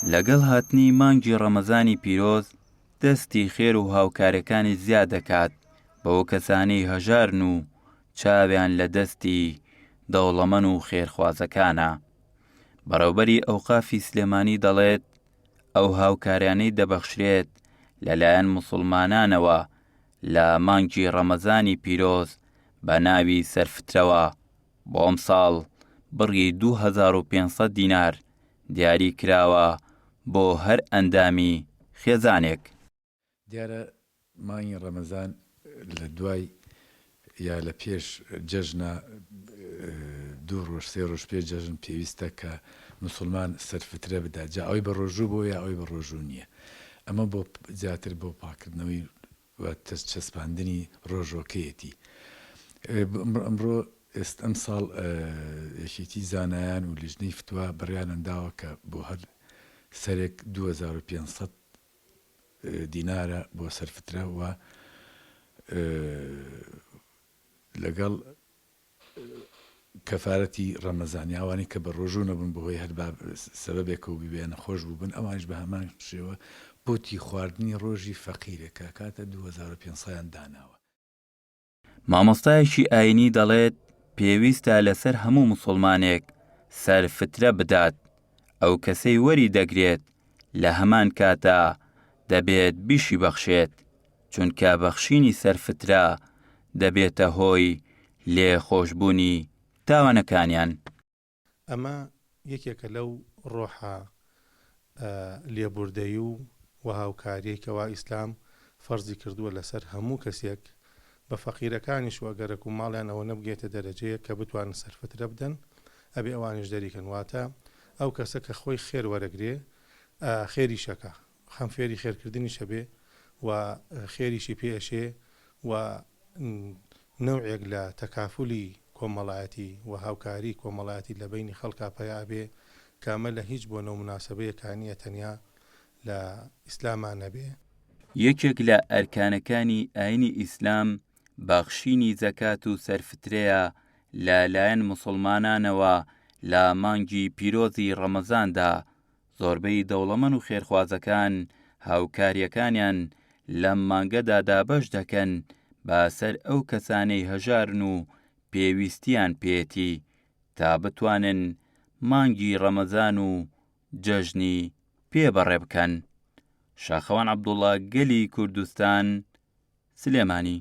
لەگەڵ هاتنی مانگی ڕەمەزانی پیرۆز دەستی خێر و هاوکارەکانی زیاد دەکات بەوە کەسانەی هەژارن و چاویان لە دەستی دەوڵەمەند و خێرخوازەکانە. بەڕێوەبەری ئەوقافی سلێمانی دەڵێت ئەو هاوکاریانەی دەبەخشرێت لەلایەن موسڵمانانەوە لە مانگی ڕەمەزانی پیرۆز بە ناوی سەرفترەوە بۆ ئەم ساڵ بڕی 2500 دینار دیاری کراوە بۆ هەر ئەندامی خێزانێک. دیارە مانگی ڕەمەزان لە دوای یا لە پێش جەژنە 2 ڕۆژ 3 ڕۆژ پێش جەژن پێویستە کە موسڵمان سەرفترە بدات، جا ئەوی بە ڕۆژوو بۆ یا ئەوی بە ڕۆژوو نییە. ئەمە بۆ زیاتر بۆ پاکردنەوەی چەسپاندنی ڕۆژۆکەیەتی. ئەمڕۆ ئەم ساڵ یەکێتی زانایان و لیژنەی فتووە بڕیانەنداوە کە بۆ هەر سەرێک 2500 دینارە بۆ سەرفترە و لەگەڵ کەفارەتی ڕەمەزانیاوانی کە بە ڕۆژوو نەبوون بەهۆی هەر سەبەبێکە و ببێنە خۆش بووبن، ئەوانش بە هەمان شێوە بۆتی خواردنی ڕۆژی فەقیرێکە کاتە 2500 داناوە. مامۆستایەکی ئاینی دەڵێت پێویستە لەسەر هەموو موسڵمانێک سەرفترە بدات، ئەو کەسەی وەری دەگرێت لە هەمان کاتە دەبێت بیشی بەخشێت، چونکە بەخشینی سەرفترە دەبێتە هۆی لێخۆشبوونی تاوانەکانیان. ئەمە یەکێکە لەو ڕۆحە لێبوردەی و هاوکاریەکەوە ئیسلام فەرزی کردووە لەسەر هەموو کەسێک بە فەقیرەکانیش وەگەرەک و ماڵیان ئەوە نەبگێتە دەرەجەیە کە بتوانن سەرفترە بدەن، ئەبێ ئەوانش دەریکەن. واتە ئەو کەسە کە خۆی خێر وەرەگرێ خێری شەکە، خەم فێری خێرکردنی شەبێ و خێریشی پێشێ و نەوعێک لە تەکافولی کۆمەڵایەتی و هاوکاری کۆمەڵایەتی لە بینی خەڵکا پەیا بێ کامە لە هیچ بۆ نەومناسبەیەکانیە تەنیا لە ئیسلامان نەبێ. یەکێک لە ئەرکانەکانی ئاینی ئیسلام بەخشینی زەکات و سەرفترەیە لەلایەن موسڵمانانەوە لە مانگی پیرۆزی ڕەمەزاندا. زۆربەی دەوڵەمەند و خێرخوازەکان هاوکاریەکانیان لەم مانگەدا دابەش دەکەن بەسەر ئەو کەسانەی هەژارن و پێویستیان پێێتی تا بتوانن مانگی ڕەمەزان و جەژنی پێبەڕێ بکەن. شاخەوان عەبدوڵڵا، گەلی کوردستان، سلێمانی.